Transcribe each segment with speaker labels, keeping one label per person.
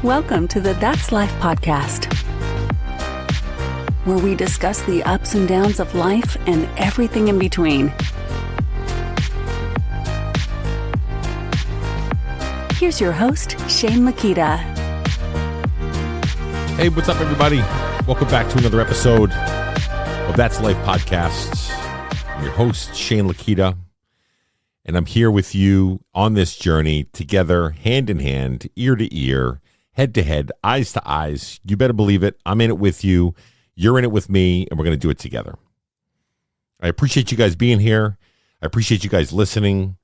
Speaker 1: Welcome to the That's Life podcast, where we discuss the ups and downs of life and everything in between. Here's your host, Shane Lakita.
Speaker 2: Hey, what's up, everybody? Welcome back to another episode of That's Life podcast. I'm your host, Shane Lakita, and I'm here with you on this journey together, hand in hand, ear to ear, head to head, eyes to eyes. You better believe it. I'm in it with you. You're in it with me, and we're going to do it together. I appreciate you guys being here. I appreciate you guys listening.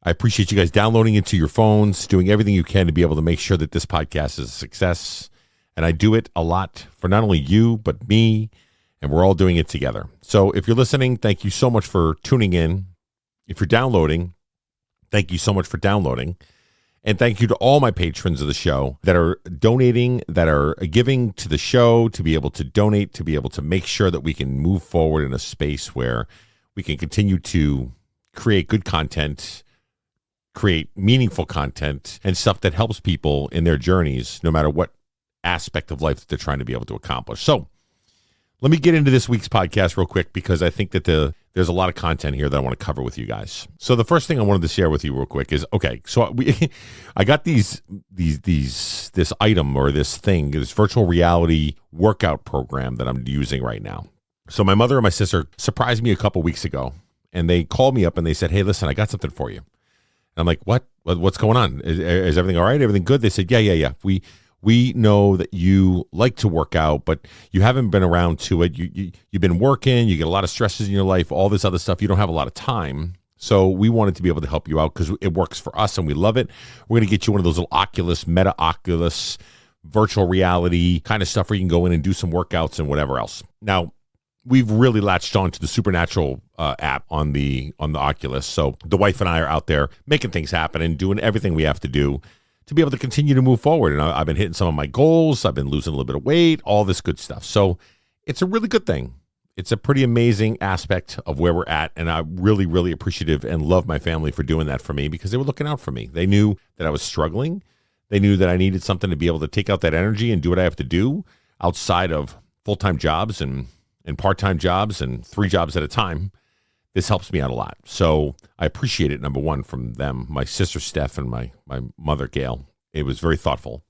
Speaker 2: I appreciate you guys downloading it to your phones, doing everything you can to be able to make sure that this podcast is a success. And I do it a lot for not only you, but me, and we're all doing it together. So if you're listening, thank you so much for tuning in. If you're downloading, thank you so much for downloading. And thank you to all my patrons of the show that are donating, that are giving to the show, to be able to donate, to be able to make sure that we can move forward in a space where we can continue to create good content, create meaningful content, and stuff that helps people in their journeys, no matter what aspect of life that they're trying to be able to accomplish. So let me get into this week's podcast real quick, because I think that there's a lot of content here that I want to cover with you guys. So the first thing I wanted to share with you real quick is, okay, so I got this item or this thing, this virtual reality workout program that I'm using right now. So my mother and my sister surprised me a couple weeks ago, and they called me up and they said, "Hey, listen, I got something for you." And I'm like, what's going on? Is everything all right? Everything good? They said, yeah. We know that you like to work out, but you haven't been around to it. You've been working, you get a lot of stresses in your life, all this other stuff. You don't have a lot of time. So we wanted to be able to help you out because it works for us and we love it. We're going to get you one of those little Oculus, Meta Oculus, virtual reality kind of stuff where you can go in and do some workouts and whatever else. Now, we've really latched on to the Supernatural app on the Oculus. So the wife and I are out there making things happen and doing everything we have to do to be able to continue to move forward. And I've been hitting some of my goals. I've been losing a little bit of weight, all this good stuff. So it's a really good thing. It's a pretty amazing aspect of where we're at. And I'm really, really appreciative and love my family for doing that for me, because they were looking out for me. They knew that I was struggling. They knew that I needed something to be able to take out that energy and do what I have to do outside of full-time jobs and part-time jobs and 3 jobs at a time. This helps me out a lot. So I appreciate it, number one, from them, my sister Steph and my mother Gail. It was very thoughtful.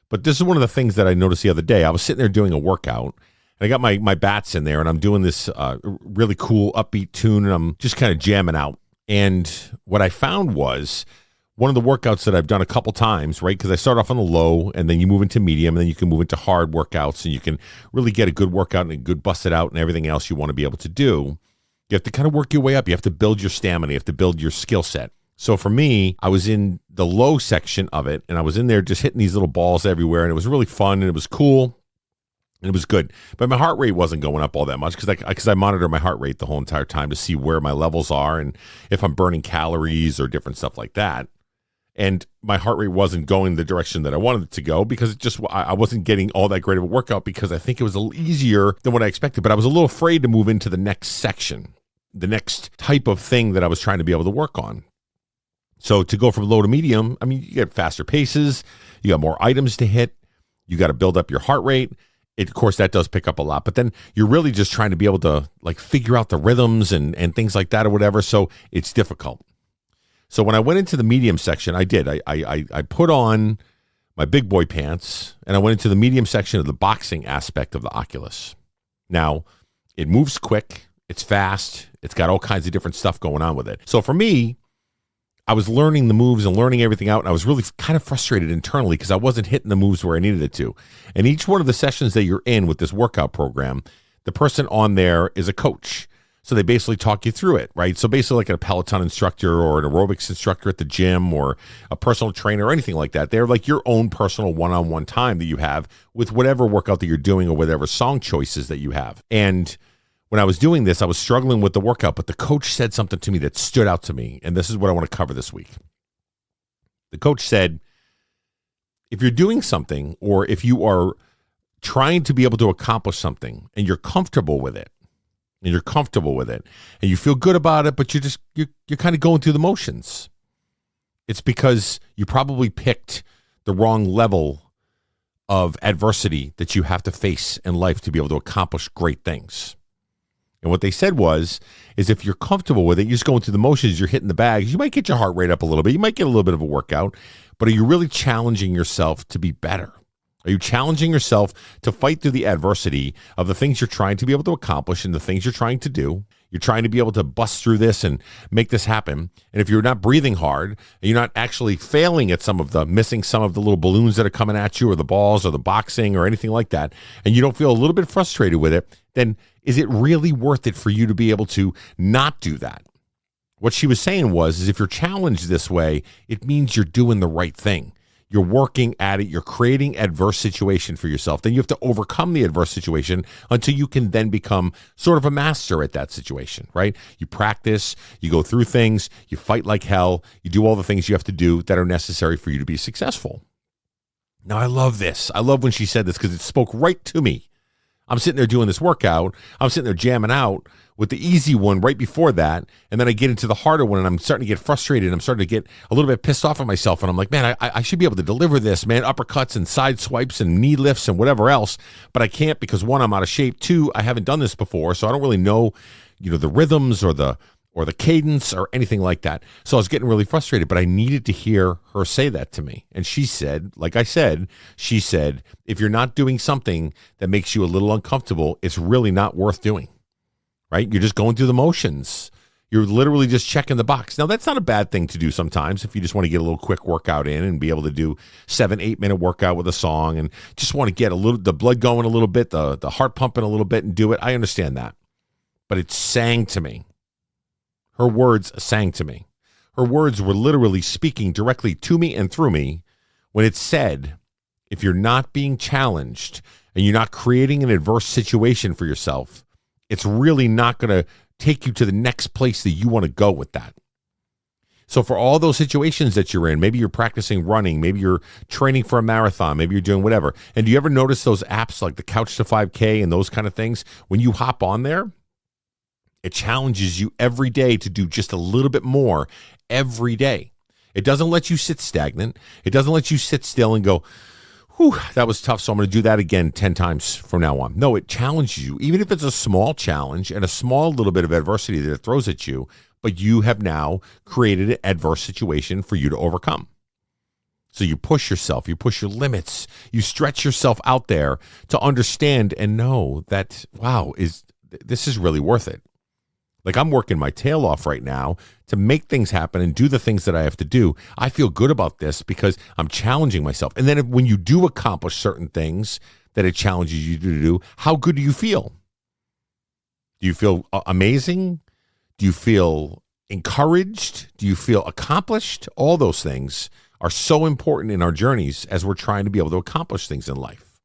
Speaker 2: But this is one of the things that I noticed the other day. I was sitting there doing a workout, and I got my bats in there, and I'm doing this really cool upbeat tune, and I'm just kind of jamming out. And what I found was one of the workouts that I've done a couple times, right? Because I start off on the low, and then you move into medium, and then you can move into hard workouts, and you can really get a good workout and a good bust it out and everything else you want to be able to do. You have to kind of work your way up. You have to build your stamina. You have to build your skill set. So for me, I was in the low section of it, and I was in there just hitting these little balls everywhere, and it was really fun, and it was cool, and it was good. But my heart rate wasn't going up all that much because I monitor my heart rate the whole entire time to see where my levels are and if I'm burning calories or different stuff like that. And my heart rate wasn't going the direction that I wanted it to go because I wasn't getting all that great of a workout, because I think it was a little easier than what I expected. But I was a little afraid to move into the next section, the next type of thing that I was trying to be able to work on. So to go from low to medium, I mean, you get faster paces, you got more items to hit, you got to build up your heart rate. Of course, that does pick up a lot, but then you're really just trying to be able to like figure out the rhythms and things like that or whatever. So it's difficult. So when I went into the medium section, I did. I put on my big boy pants, and I went into the medium section of the boxing aspect of the Oculus. Now, it moves quick. It's fast. It's got all kinds of different stuff going on with it. So for me, I was learning the moves and learning everything out, and I was really kind of frustrated internally because I wasn't hitting the moves where I needed it to. And each one of the sessions that you're in with this workout program, the person on there is a coach. So they basically talk you through it, right? So basically like a Peloton instructor or an aerobics instructor at the gym or a personal trainer or anything like that. They're like your own personal one-on-one time that you have with whatever workout that you're doing or whatever song choices that you have. And when I was doing this, I was struggling with the workout, but the coach said something to me that stood out to me, and this is what I want to cover this week. The coach said, if you're doing something or if you are trying to be able to accomplish something and you're comfortable with it, and you feel good about it, but you're kind of going through the motions, it's because you probably picked the wrong level of adversity that you have to face in life to be able to accomplish great things. And what they said is if you're comfortable with it, you're just going through the motions, you're hitting the bags, you might get your heart rate up a little bit, you might get a little bit of a workout, but are you really challenging yourself to be better? Are you challenging yourself to fight through the adversity of the things you're trying to be able to accomplish and the things you're trying to do? You're trying to be able to bust through this and make this happen. And if you're not breathing hard, and you're not actually failing at missing some of the little balloons that are coming at you or the balls or the boxing or anything like that, and you don't feel a little bit frustrated with it, then is it really worth it for you to be able to not do that? What she was saying is if you're challenged this way, it means you're doing the right thing. You're working at it. You're creating adverse situation for yourself. Then you have to overcome the adverse situation until you can then become sort of a master at that situation, right? You practice, you go through things, you fight like hell, you do all the things you have to do that are necessary for you to be successful. Now, I love this. I love when she said this because it spoke right to me. I'm sitting there doing this workout. I'm sitting there jamming out with the easy one right before that. And then I get into the harder one and I'm starting to get frustrated. I'm starting to get a little bit pissed off at myself. And I'm like, man, I should be able to deliver this, man. Uppercuts and side swipes and knee lifts and whatever else. But I can't because one, I'm out of shape. Two, I haven't done this before. So I don't really know, the rhythms or the cadence or anything like that. So I was getting really frustrated, but I needed to hear her say that to me. And she said, like I said, if you're not doing something that makes you a little uncomfortable, it's really not worth doing, right? You're just going through the motions. You're literally just checking the box. Now, that's not a bad thing to do sometimes if you just want to get a little quick workout in and be able to do 7-8 minute workout with a song and just want to get the blood going a little bit, the heart pumping a little bit and do it. I understand that. But it sang to me. Her words sang to me. Her words were literally speaking directly to me and through me when it said, if you're not being challenged and you're not creating an adverse situation for yourself, it's really not going to take you to the next place that you want to go with that. So for all those situations that you're in, maybe you're practicing running, maybe you're training for a marathon, maybe you're doing whatever. And do you ever notice those apps like the Couch to 5K and those kind of things? When you hop on there, it challenges you every day to do just a little bit more every day. It doesn't let you sit stagnant. It doesn't let you sit still and go, whew, that was tough, so I'm going to do that again 10 times from now on. No, it challenges you, even if it's a small challenge and a small little bit of adversity that it throws at you, but you have now created an adverse situation for you to overcome. So you push yourself, you push your limits, you stretch yourself out there to understand and know that, wow, this is really worth it. Like I'm working my tail off right now to make things happen and do the things that I have to do. I feel good about this because I'm challenging myself. And then when you do accomplish certain things that it challenges you to do, how good do you feel? Do you feel amazing? Do you feel encouraged? Do you feel accomplished? All those things are so important in our journeys as we're trying to be able to accomplish things in life.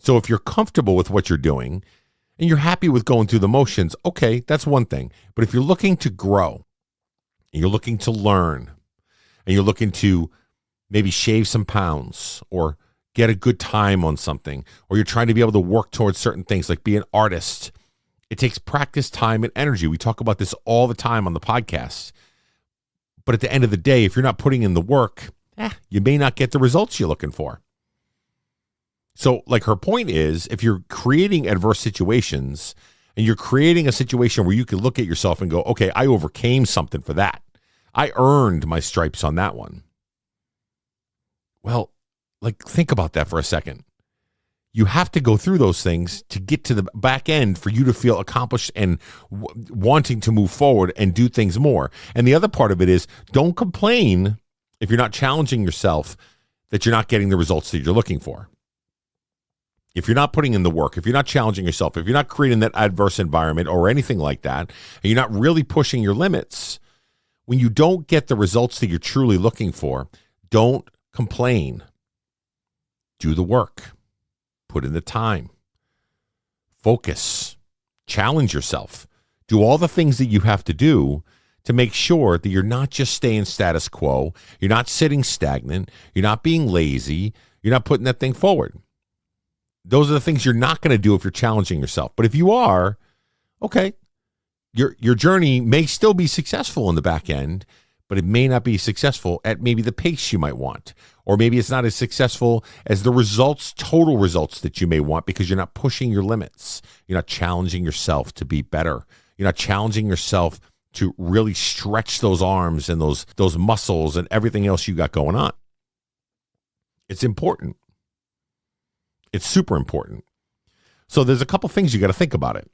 Speaker 2: So if you're comfortable with what you're doing, and you're happy with going through the motions, okay, that's one thing. But if you're looking to grow, and you're looking to learn, and you're looking to maybe shave some pounds or get a good time on something, or you're trying to be able to work towards certain things like be an artist, it takes practice, time, and energy. We talk about this all the time on the podcast. But at the end of the day, if you're not putting in the work, you may not get the results you're looking for. So like her point is, if you're creating adverse situations and you're creating a situation where you can look at yourself and go, okay, I overcame something for that. I earned my stripes on that one. Well, like think about that for a second. You have to go through those things to get to the back end for you to feel accomplished and wanting to move forward and do things more. And the other part of it is don't complain if you're not challenging yourself that you're not getting the results that you're looking for. If you're not putting in the work, if you're not challenging yourself, if you're not creating that adverse environment or anything like that, and you're not really pushing your limits, when you don't get the results that you're truly looking for, don't complain. Do the work. Put in the time. Focus. Challenge yourself. Do all the things that you have to do to make sure that you're not just staying status quo, you're not sitting stagnant, you're not being lazy, you're not putting that thing forward. Those are the things you're not going to do if you're challenging yourself. But if you are, okay, your journey may still be successful in the back end, but it may not be successful at maybe the pace you might want, Or maybe it's not as successful as the results, total results that you may want, because you're not pushing your limits. You're not challenging yourself to be better. You're not challenging yourself to really stretch those arms and those muscles and everything else you got going on. It's important. It's super important. So there's a couple things you got to think about it.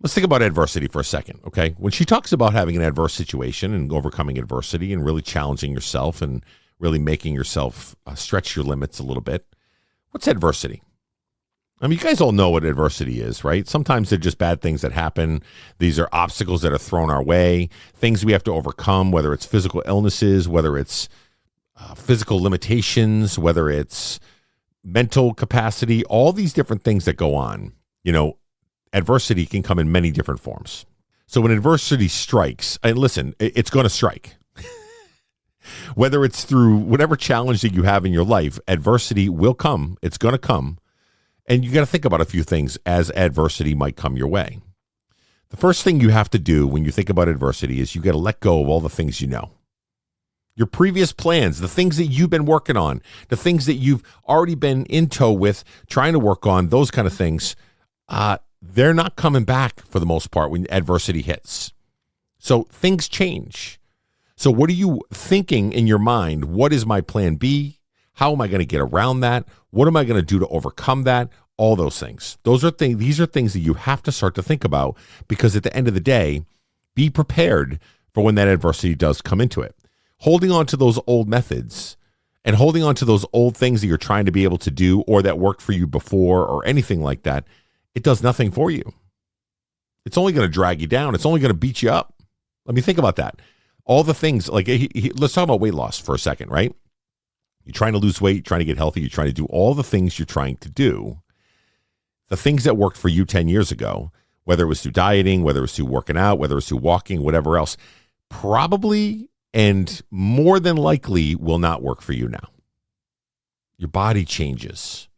Speaker 2: Let's think about adversity for a second, okay? When she talks about having an adverse situation and overcoming adversity and really challenging yourself and really making yourself stretch your limits a little bit, what's adversity? I mean, you guys all know what adversity is, right? Sometimes they're just bad things that happen. These are obstacles that are thrown our way, things we have to overcome, whether it's physical illnesses, whether it's physical limitations, whether it's mental capacity, all these different things that go on. Adversity can come in many different forms. So when adversity strikes, and listen, it's going to strike. Whether it's through whatever challenge that you have in your life, adversity will come. It's going to come. And you got to think about a few things as adversity might come your way. The first thing you have to do when you think about adversity is you got to let go of all the things you know. Your previous plans, the things that you've been working on, the things that you've already been in tow with, trying to work on, those kind of things, they're not coming back for the most part when adversity hits. So things change. So what are you thinking in your mind? What is my plan B? How am I going to get around that? What am I going to do to overcome that? All those things. These are things that you have to start to think about, because at the end of the day, be prepared for when that adversity does come into it. Holding on to those old methods and holding on to those old things that you're trying to be able to do or that worked for you before or anything like that, it does nothing for you. It's only going to drag you down. It's only going to beat you up. Let me think about that. All the things, like let's talk about weight loss for a second, right? You're trying to lose weight, trying to get healthy, you're trying to do all the things you're trying to do. The things that worked for you 10 years ago, whether it was through dieting, whether it was through working out, whether it was through walking, whatever else, probably and more than likely will not work for you now. Your body changes.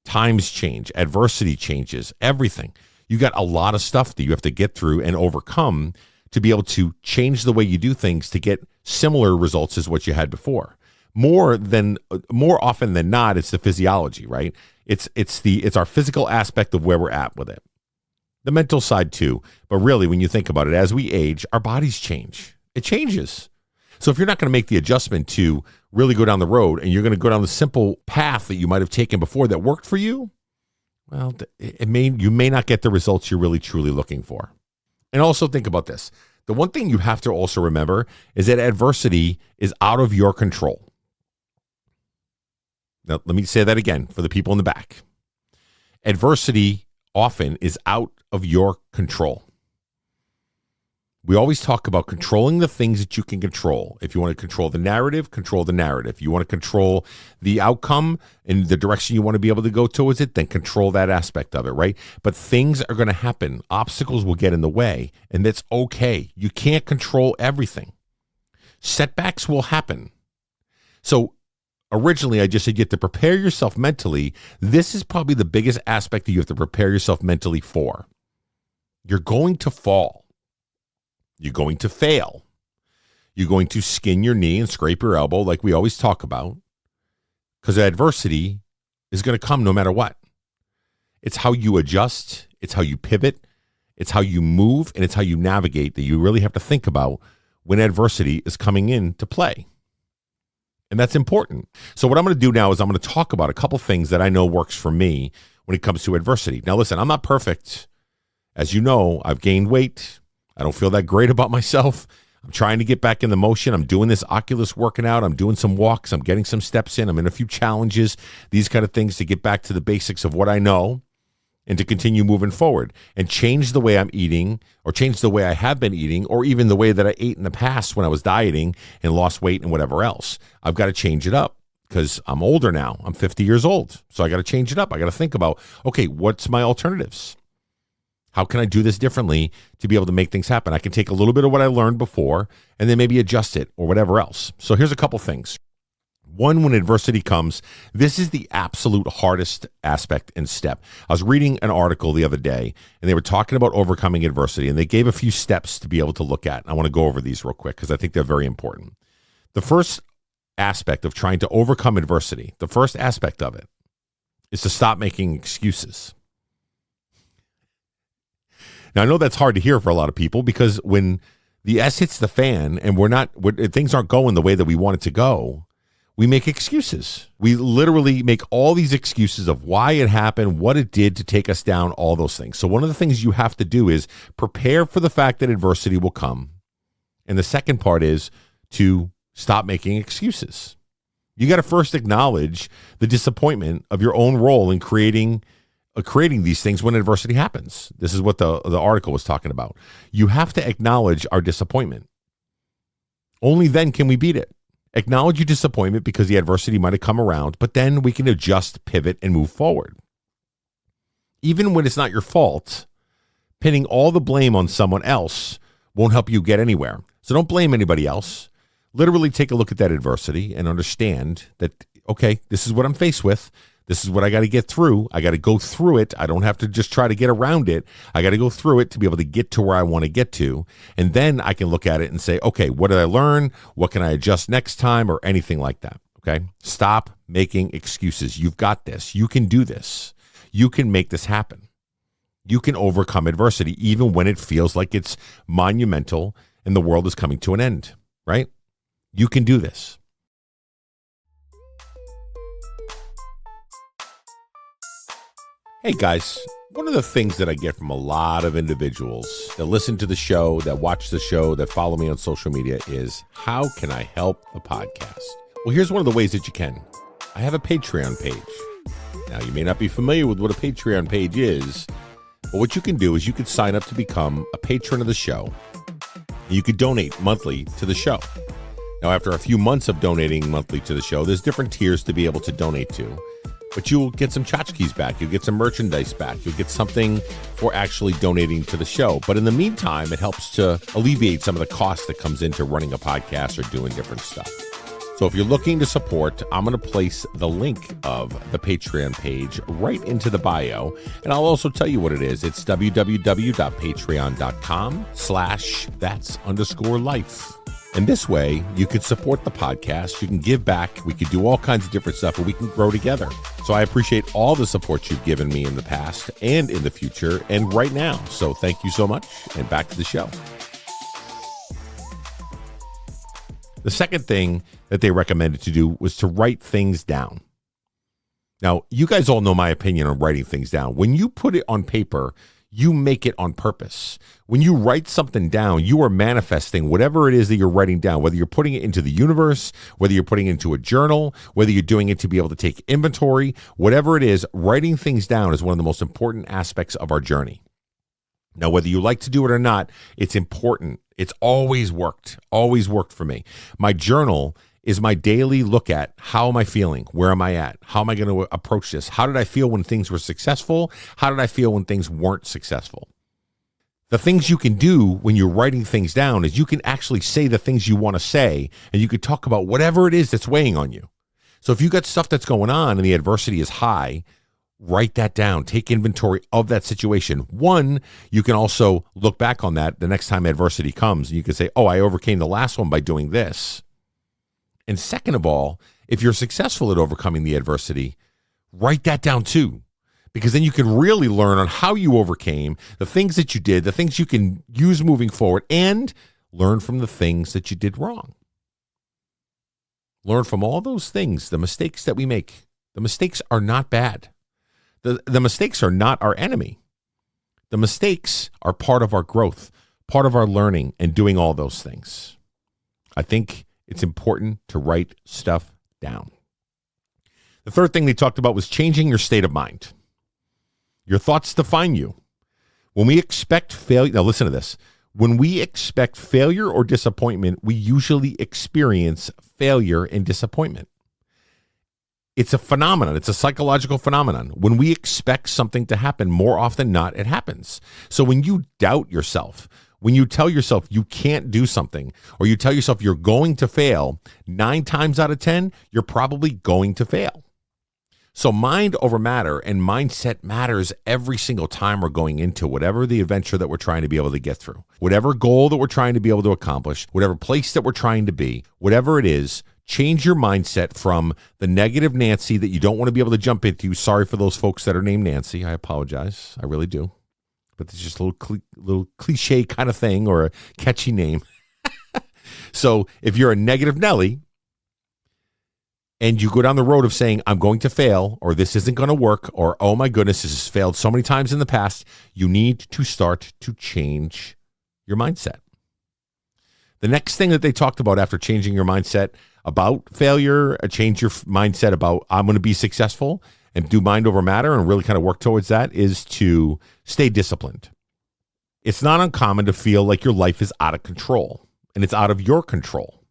Speaker 2: Times change, adversity changes, everything. You got a lot of stuff that you have to get through and overcome to be able to change the way you do things to get similar results as what you had before. More often than not, it's the physiology, right? It's our physical aspect of where we're at with it. The mental side too, but really when you think about it, as we age, our bodies change. It changes. So if you're not going to make the adjustment to really go down the road and you're going to go down the simple path that you might have taken before that worked for you, well, you may not get the results you're really truly looking for. And also think about this. The one thing you have to also remember is that adversity is out of your control. Now, let me say that again for the people in the back. Adversity often is out of your control. We always talk about controlling the things that you can control. If you want to control the narrative, control the narrative. You want to control the outcome and the direction you want to be able to go towards it, then control that aspect of it, right? But things are going to happen. Obstacles will get in the way, and that's okay. You can't control everything. Setbacks will happen. So originally, I just said you have to prepare yourself mentally. This is probably the biggest aspect that you have to prepare yourself mentally for. You're going to fall. You're going to fail. You're going to skin your knee and scrape your elbow like we always talk about, because adversity is going to come no matter what. It's how you adjust. It's how you pivot. It's how you move, and it's how you navigate that you really have to think about when adversity is coming into play. And that's important. So what I'm going to do now is I'm going to talk about a couple things that I know works for me when it comes to adversity. Now, listen, I'm not perfect. As you know, I've gained weight. I don't feel that great about myself. I'm trying to get back in the motion. I'm doing this Oculus working out. I'm doing some walks. I'm getting some steps in. I'm in a few challenges, these kind of things to get back to the basics of what I know and to continue moving forward and change the way I'm eating or change the way I have been eating or even the way that I ate in the past when I was dieting and lost weight and whatever else. I've got to change it up because I'm older now. I'm 50 years old. So I got to change it up. I got to think about, okay, what's my alternatives? How can I do this differently to be able to make things happen? I can take a little bit of what I learned before and then maybe adjust it or whatever else. So here's a couple things. One, when adversity comes, this is the absolute hardest aspect and step. I was reading an article the other day, and they were talking about overcoming adversity, and they gave a few steps to be able to look at. I want to go over these real quick because I think they're very important. The first aspect of trying to overcome adversity, the first aspect of it, is to stop making excuses. Now, I know that's hard to hear for a lot of people because when the S hits the fan and things aren't going the way that we want it to go, we make excuses. We literally make all these excuses of why it happened, what it did to take us down, all those things. So one of the things you have to do is prepare for the fact that adversity will come. And the second part is to stop making excuses. You got to first acknowledge the disappointment of your own role in creating these things when adversity happens. This is what the article was talking about. You have to acknowledge our disappointment. Only then can we beat it. Acknowledge your disappointment because the adversity might have come around, but then we can adjust, pivot, and move forward. Even when it's not your fault, pinning all the blame on someone else won't help you get anywhere. So don't blame anybody else. Literally take a look at that adversity and understand that, okay, this is what I'm faced with. This is what I got to get through. I got to go through it. I don't have to just try to get around it. I got to go through it to be able to get to where I want to get to. And then I can look at it and say, okay, what did I learn? What can I adjust next time or anything like that? Okay. Stop making excuses. You've got this. You can do this. You can make this happen. You can overcome adversity, even when it feels like it's monumental and the world is coming to an end, right? You can do this. Hey guys, one of the things that I get from a lot of individuals that listen to the show, that watch the show, that follow me on social media is, how can I help the podcast? Well, here's one of the ways that you can. I have a Patreon page. Now, you may not be familiar with what a Patreon page is, but what you can do is you can sign up to become a patron of the show. You could donate monthly to the show. Now, after a few months of donating monthly to the show, there's different tiers to be able to donate to. But you'll get some tchotchkes back. You'll get some merchandise back. You'll get something for actually donating to the show. But in the meantime, it helps to alleviate some of the cost that comes into running a podcast or doing different stuff. So if you're looking to support, I'm going to place the link of the Patreon page right into the bio. And I'll also tell you what it is. It's www.patreon.com/that's_life. And this way, you can support the podcast, you can give back, we can do all kinds of different stuff, and we can grow together. So I appreciate all the support you've given me in the past and in the future and right now. So thank you so much, and back to the show. The second thing that they recommended to do was to write things down. Now, you guys all know my opinion on writing things down. When you put it on paper, you make it on purpose. When you write something down, you are manifesting whatever it is that you're writing down, whether you're putting it into the universe, whether you're putting it into a journal, whether you're doing it to be able to take inventory, whatever it is, writing things down is one of the most important aspects of our journey. Now, whether you like to do it or not, it's important. It's always worked for me. My journal is my daily look at how am I feeling? Where am I at? How am I going to approach this? How did I feel when things were successful? How did I feel when things weren't successful? The things you can do when you're writing things down is you can actually say the things you want to say, and you could talk about whatever it is that's weighing on you. So if you got stuff that's going on and the adversity is high, write that down. Take inventory of that situation. One, you can also look back on that the next time adversity comes, and you can say, oh, I overcame the last one by doing this. And second of all, if you're successful at overcoming the adversity, write that down too, because then you can really learn on how you overcame the things that you did, the things you can use moving forward, and learn from the things that you did wrong. Learn from all those things, the mistakes that we make. The mistakes are not bad. The mistakes are not our enemy. The mistakes are part of our growth, part of our learning and doing all those things. I think it's important to write stuff down. The third thing they talked about was changing your state of mind. Your thoughts define you. When we expect failure, now listen to this. When we expect failure or disappointment, we usually experience failure and disappointment. It's a phenomenon. It's a psychological phenomenon. When we expect something to happen, more often than not, it happens. So when you doubt yourself, when you tell yourself you can't do something, or you tell yourself you're going to fail, 9 times out of 10, you're probably going to fail. So mind over matter and mindset matters every single time we're going into whatever the adventure that we're trying to be able to get through, whatever goal that we're trying to be able to accomplish, whatever place that we're trying to be, whatever it is, change your mindset from the negative Nancy that you don't want to be able to jump into. Sorry for those folks that are named Nancy. I apologize. I really do. But it's just a little cliche kind of thing, or a catchy name. So if you're a negative Nelly and you go down the road of saying, I'm going to fail, or this isn't going to work, or, oh my goodness, this has failed so many times in the past, you need to start to change your mindset. The next thing that they talked about after changing your mindset about failure, change your mindset about I'm going to be successful and do mind over matter and really kind of work towards that, is to stay disciplined. It's not uncommon to feel like your life is out of control, and it's out of your control.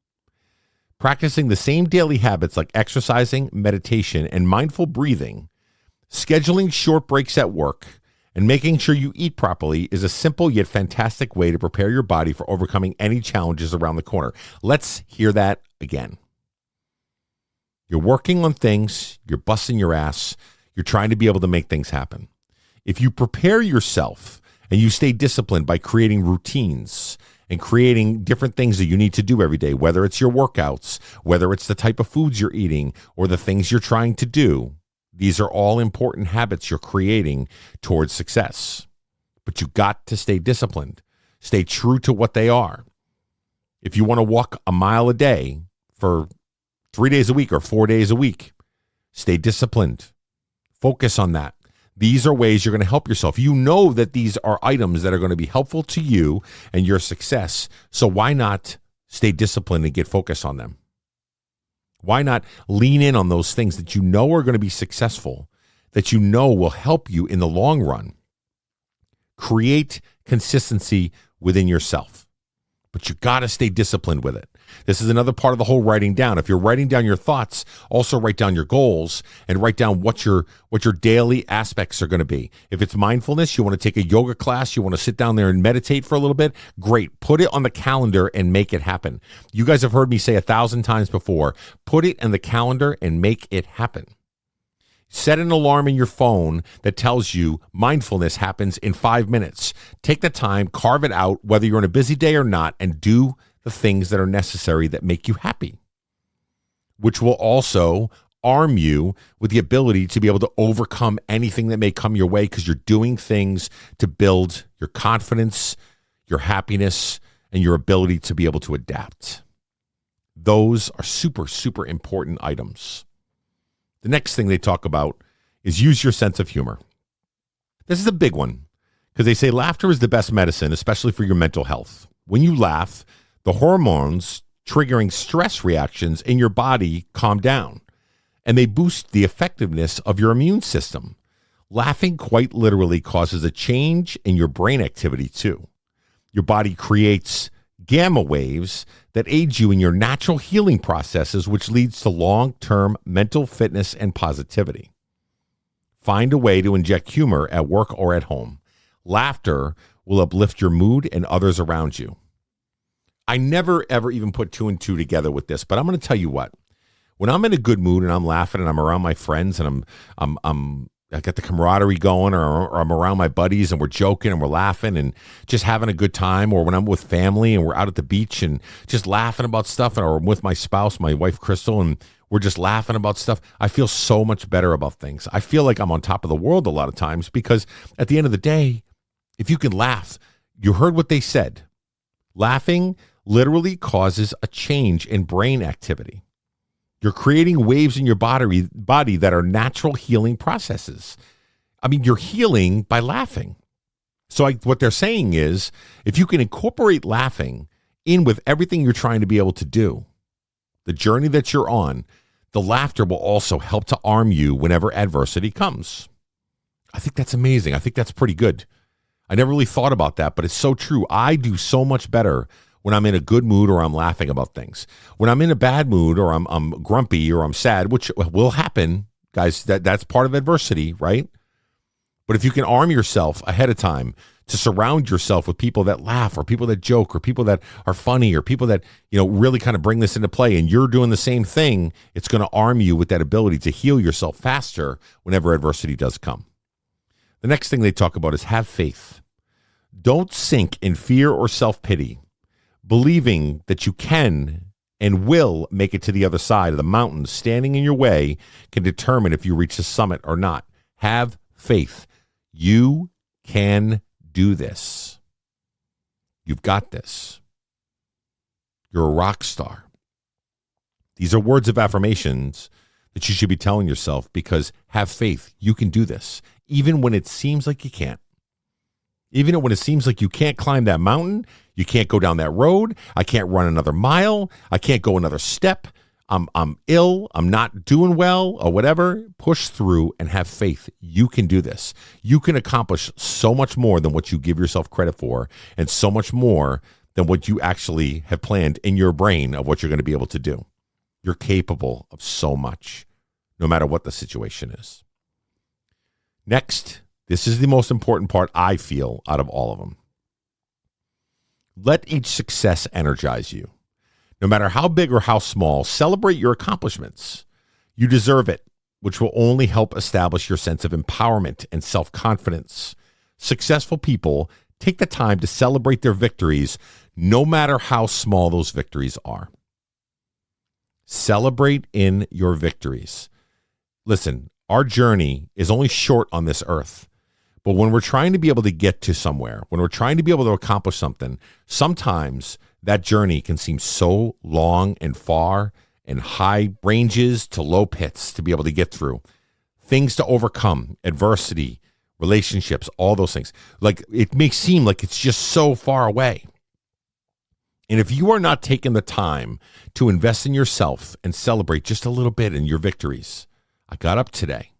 Speaker 2: Practicing the same daily habits like exercising, meditation, and mindful breathing, scheduling short breaks at work, and making sure you eat properly is a simple yet fantastic way to prepare your body for overcoming any challenges around the corner. Let's hear that again. You're working on things, you're busting your ass, you're trying to be able to make things happen. If you prepare yourself and you stay disciplined by creating routines and creating different things that you need to do every day, whether it's your workouts, whether it's the type of foods you're eating, or the things you're trying to do, these are all important habits you're creating towards success. But you got to stay disciplined. Stay true to what they are. If you want to walk a mile a day for 3 days a week or 4 days a week, stay disciplined. Focus on that. These are ways you're going to help yourself. You know that these are items that are going to be helpful to you and your success. So why not stay disciplined and get focused on them? Why not lean in on those things that you know are going to be successful, that you know will help you in the long run? Create consistency within yourself, but you got to stay disciplined with it. This is another part of the whole writing down. If you're writing down your thoughts, also write down your goals and write down what your daily aspects are going to be. If it's mindfulness, you want to take a yoga class, you want to sit down there and meditate for a little bit, great. Put it on the calendar and make it happen. You guys have heard me say 1,000 times before, put it in the calendar and make it happen. Set an alarm in your phone that tells you mindfulness happens in 5 minutes. Take the time, carve it out, whether you're on a busy day or not, and do the things that are necessary that make you happy, which will also arm you with the ability to be able to overcome anything that may come your way, because you're doing things to build your confidence, your happiness, and your ability to be able to adapt. Those are super, super important items. The next thing they talk about is use your sense of humor. This is a big one because they say laughter is the best medicine, especially for your mental health. When you laugh, the hormones triggering stress reactions in your body calm down, and they boost the effectiveness of your immune system. Laughing quite literally causes a change in your brain activity too. Your body creates gamma waves that aid you in your natural healing processes, which leads to long-term mental fitness and positivity. Find a way to inject humor at work or at home. Laughter will uplift your mood and others around you. I never, ever even put two and two together with this, but I'm going to tell you what. When I'm in a good mood and I'm laughing and I'm around my friends and I got the camaraderie going, or I'm around my buddies and we're joking and we're laughing and just having a good time, or when I'm with family and we're out at the beach and just laughing about stuff, or I'm with my spouse, my wife, Crystal, and we're just laughing about stuff, I feel so much better about things. I feel like I'm on top of the world a lot of times, because at the end of the day, if you can laugh, you heard what they said. Laughing literally causes a change in brain activity. You're creating waves in your body that are natural healing processes. I mean, you're healing by laughing. So what they're saying is, if you can incorporate laughing in with everything you're trying to be able to do, the journey that you're on, the laughter will also help to arm you whenever adversity comes. I think that's amazing. I think that's pretty good. I never really thought about that, but it's so true. I do so much better when I'm in a good mood or I'm laughing about things. When I'm in a bad mood or I'm grumpy or I'm sad, which will happen, guys, that's part of adversity, right? But if you can arm yourself ahead of time to surround yourself with people that laugh, or people that joke, or people that are funny, or people that, really kind of bring this into play, and you're doing the same thing, it's going to arm you with that ability to heal yourself faster whenever adversity does come. The next thing they talk about is have faith. Don't sink in fear or self-pity, believing that you can and will make it to the other side of the mountain standing in your way can determine if you reach the summit or not. Have faith. You can do this. You've got this. You're a rock star. These are words of affirmations that you should be telling yourself, because have faith. You can do this, even when it seems like you can't. Even when it seems like you can't climb that mountain, you can't go down that road, I can't run another mile, I can't go another step, I'm ill, I'm not doing well, or whatever. Push through and have faith. You can do this. You can accomplish so much more than what you give yourself credit for, and so much more than what you actually have planned in your brain of what you're going to be able to do. You're capable of so much, no matter what the situation is. Next, this is the most important part, I feel, out of all of them. Let each success energize you. No matter how big or how small, celebrate your accomplishments. You deserve it, which will only help establish your sense of empowerment and self-confidence. Successful people take the time to celebrate their victories, no matter how small those victories are. Celebrate in your victories. Listen, our journey is only short on this earth. But when we're trying to be able to get to somewhere, when we're trying to be able to accomplish something, sometimes that journey can seem so long and far, and high ranges to low pits to be able to get through. Things to overcome, adversity, relationships, all those things. Like, it may seem like it's just so far away. And if you are not taking the time to invest in yourself and celebrate just a little bit in your victories, I got up today.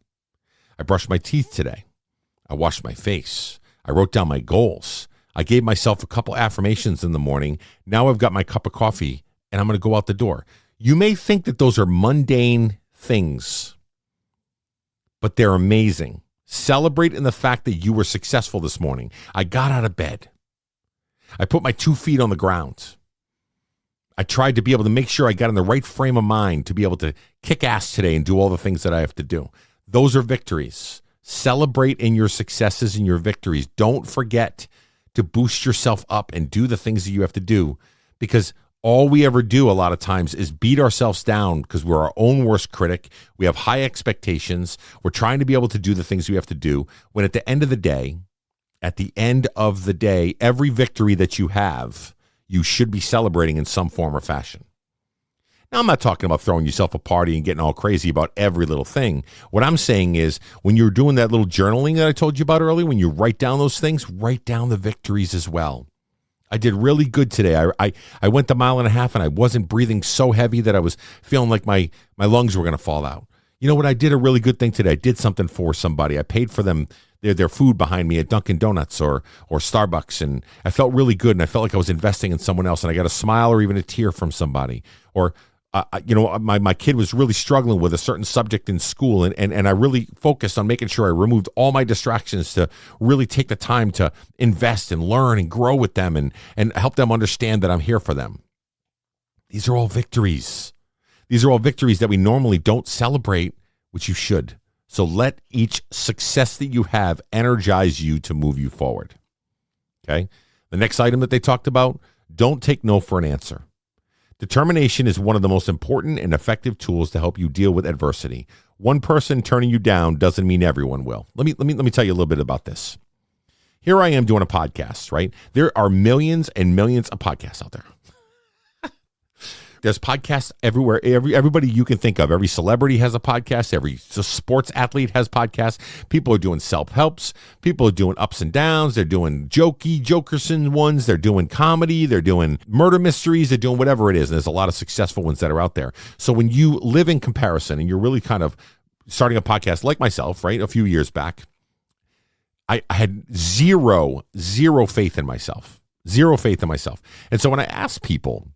Speaker 2: I brushed my teeth today. I washed my face. I wrote down my goals. I gave myself a couple affirmations in the morning. Now I've got my cup of coffee and I'm going to go out the door. You may think that those are mundane things, but they're amazing. Celebrate in the fact that you were successful this morning. I got out of bed. I put my 2 feet on the ground. I tried to be able to make sure I got in the right frame of mind to be able to kick ass today and do all the things that I have to do. Those are victories. Celebrate in your successes and your victories. Don't forget to boost yourself up and do the things that you have to do, because all we ever do a lot of times is beat ourselves down because we're our own worst critic. We have high expectations. We're trying to be able to do the things we have to do, when at the end of the day, every victory that you have, you should be celebrating in some form or fashion. Now, I'm not talking about throwing yourself a party and getting all crazy about every little thing. What I'm saying is, when you're doing that little journaling that I told you about earlier, when you write down those things, write down the victories as well. I did really good today. I went the 1.5 miles and I wasn't breathing so heavy that I was feeling like my lungs were going to fall out. You know what? I did a really good thing today. I did something for somebody. I paid for them their food behind me at Dunkin' Donuts or Starbucks, and I felt really good, and I felt like I was investing in someone else, and I got a smile or even a tear from somebody. Or my kid was really struggling with a certain subject in school, and I really focused on making sure I removed all my distractions to really take the time to invest and learn and grow with them and help them understand that I'm here for them. These are all victories. These are all victories that we normally don't celebrate, which you should. So let each success that you have energize you to move you forward. Okay? The next item that they talked about, don't take no for an answer. Determination is one of the most important and effective tools to help you deal with adversity. One person turning you down doesn't mean everyone will. Let me tell you a little bit about this. Here I am doing a podcast, right? There are millions and millions of podcasts out there. There's podcasts everywhere. Everybody you can think of. Every celebrity has a podcast. Every sports athlete has podcasts. People are doing self-helps. People are doing ups and downs. They're doing Jokerson ones. They're doing comedy. They're doing murder mysteries. They're doing whatever it is. And there's a lot of successful ones that are out there. So when you live in comparison and you're really kind of starting a podcast like myself, right, a few years back, I had zero faith in myself. Zero faith in myself. And so when I asked people,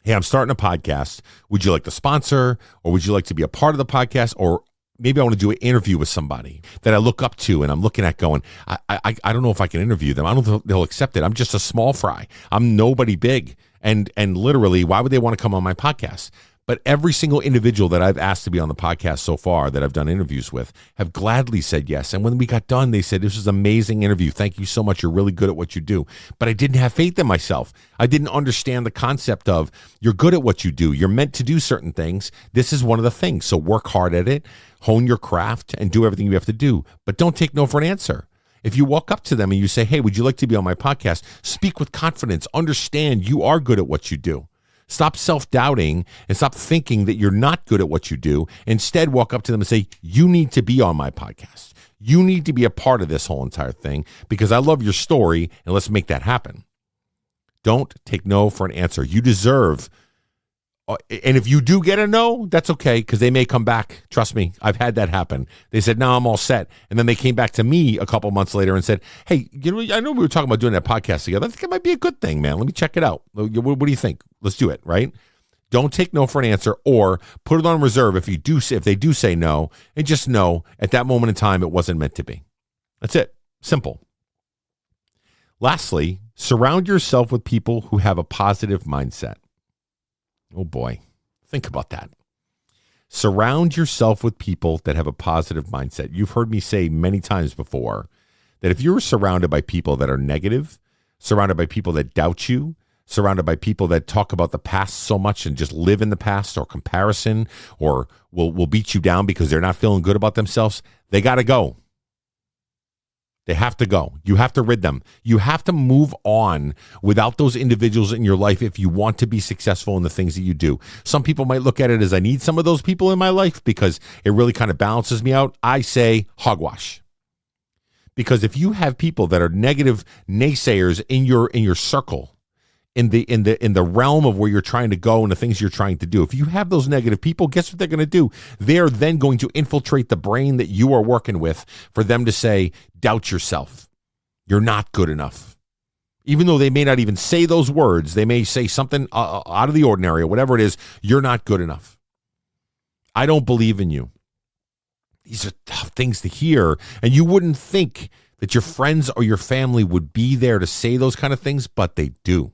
Speaker 2: hey, I'm starting a podcast. Would you like to sponsor, or would you like to be a part of the podcast? Or maybe I want to do an interview with somebody that I look up to and I'm looking at going, I don't know if I can interview them. I don't know if they'll accept it. I'm just a small fry. I'm nobody big. And literally, why would they want to come on my podcast? But every single individual that I've asked to be on the podcast so far that I've done interviews with have gladly said yes. And when we got done, they said, this was an amazing interview. Thank you so much. You're really good at what you do. But I didn't have faith in myself. I didn't understand the concept of you're good at what you do. You're meant to do certain things. This is one of the things. So work hard at it, hone your craft, and do everything you have to do. But don't take no for an answer. If you walk up to them and you say, hey, would you like to be on my podcast? Speak with confidence. Understand you are good at what you do. Stop self-doubting and stop thinking that you're not good at what you do. Instead, walk up to them and say, you need to be on my podcast. You need to be a part of this whole entire thing because I love your story and let's make that happen. Don't take no for an answer. You deserve. And if you do get a no, that's okay because they may come back. Trust me, I've had that happen. They said, no, I'm all set. And then they came back to me a couple months later and said, hey, I know we were talking about doing that podcast together. I think it might be a good thing, man. Let me check it out. What do you think? Let's do it, right? Don't take no for an answer or put it on reserve if they do say no, and just know at that moment in time it wasn't meant to be. That's it. Simple. Lastly, surround yourself with people who have a positive mindset. Oh boy, think about that. Surround yourself with people that have a positive mindset. You've heard me say many times before that if you're surrounded by people that are negative, surrounded by people that doubt you, surrounded by people that talk about the past so much and just live in the past or comparison or will beat you down because they're not feeling good about themselves, they got to go. They have to go. You have to rid them. You have to move on without those individuals in your life if you want to be successful in the things that you do. Some people might look at it as I need some of those people in my life because it really kind of balances me out. I say hogwash. Because if you have people that are negative naysayers in your circle, in the realm of where you're trying to go and the things you're trying to do, if you have those negative people, guess what they're going to do? They're then going to infiltrate the brain that you are working with for them to say, doubt yourself. You're not good enough. Even though they may not even say those words, they may say something out of the ordinary or whatever it is, you're not good enough. I don't believe in you. These are tough things to hear, and you wouldn't think that your friends or your family would be there to say those kind of things, but they do.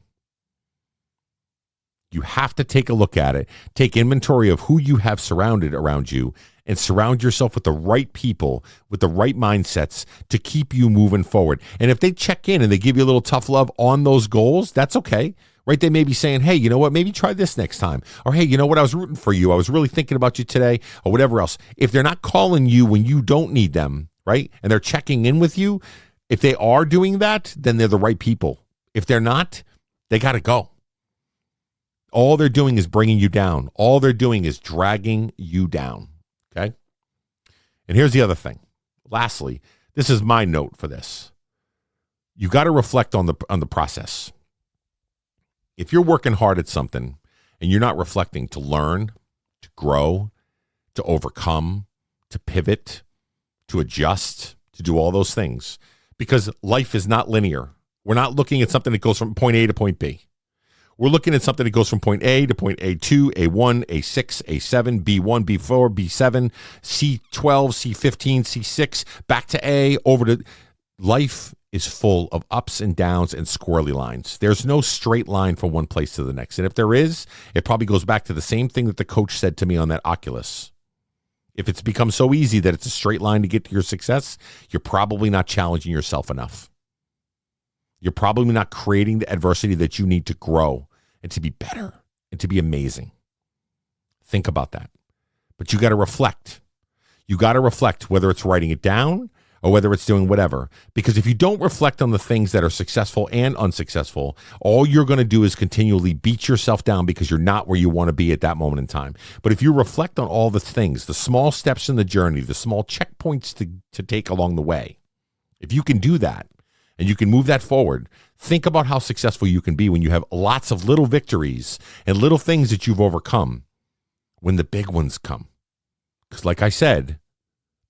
Speaker 2: You have to take a look at it, take inventory of who you have surrounded around you, and surround yourself with the right people, with the right mindsets to keep you moving forward. And if they check in and they give you a little tough love on those goals, that's okay, right? They may be saying, hey, you know what, maybe try this next time. Or, hey, you know what, I was rooting for you. I was really thinking about you today, or whatever else. If they're not calling you when you don't need them, right, and they're checking in with you, if they are doing that, then they're the right people. If they're not, they got to go. All they're doing is bringing you down. All they're doing is dragging you down, okay? And here's the other thing. Lastly, this is my note for this. You got to reflect on the process. If you're working hard at something and you're not reflecting to learn, to grow, to overcome, to pivot, to adjust, to do all those things, because life is not linear. We're not looking at something that goes from point A to point B. We're looking at something that goes from point A to point A2, A1, A6, A7, B1, B4, B7, C12, C15, C6, back to A, over to... Life is full of ups and downs and squirrely lines. There's no straight line from one place to the next. And if there is, it probably goes back to the same thing that the coach said to me on that Oculus. If it's become so easy that it's a straight line to get to your success, you're probably not challenging yourself enough. You're probably not creating the adversity that you need to grow and to be better and to be amazing. Think about that. But you got to reflect. You got to reflect, whether it's writing it down or whether it's doing whatever. Because if you don't reflect on the things that are successful and unsuccessful, all you're going to do is continually beat yourself down because you're not where you want to be at that moment in time. But if you reflect on all the things, the small steps in the journey, the small checkpoints to take along the way, if you can do that, and you can move that forward, think about how successful you can be when you have lots of little victories and little things that you've overcome when the big ones come. Because like I said,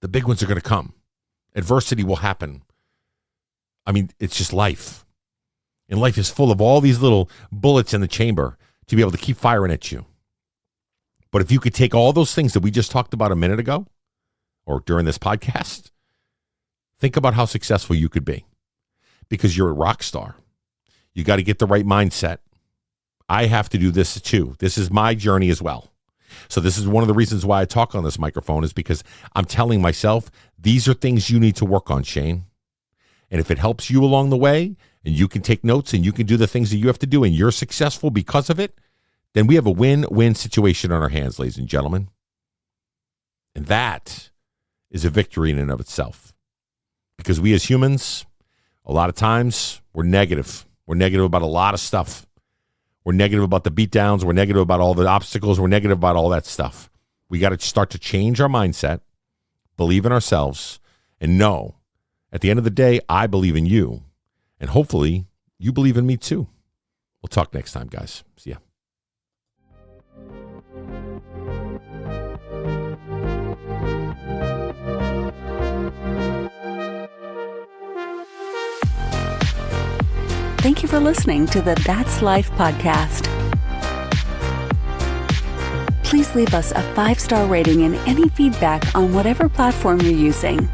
Speaker 2: the big ones are going to come. Adversity will happen. I mean, it's just life. And life is full of all these little bullets in the chamber to be able to keep firing at you. But if you could take all those things that we just talked about a minute ago or during this podcast, think about how successful you could be. Because you're a rock star. You got to get the right mindset. I have to do this too. This is my journey as well. So this is one of the reasons why I talk on this microphone, is because I'm telling myself, these are things you need to work on, Shane. And if it helps you along the way, and you can take notes and you can do the things that you have to do, and you're successful because of it, then we have a win-win situation on our hands, ladies and gentlemen. And that is a victory in and of itself. Because we as humans, a lot of times, we're negative. We're negative about a lot of stuff. We're negative about the beatdowns. We're negative about all the obstacles. We're negative about all that stuff. We got to start to change our mindset, believe in ourselves, and know, at the end of the day, I believe in you. And hopefully, you believe in me too. We'll talk next time, guys. See ya.
Speaker 1: Thank you for listening to the That's Life podcast. Please leave us a 5-star rating and any feedback on whatever platform you're using.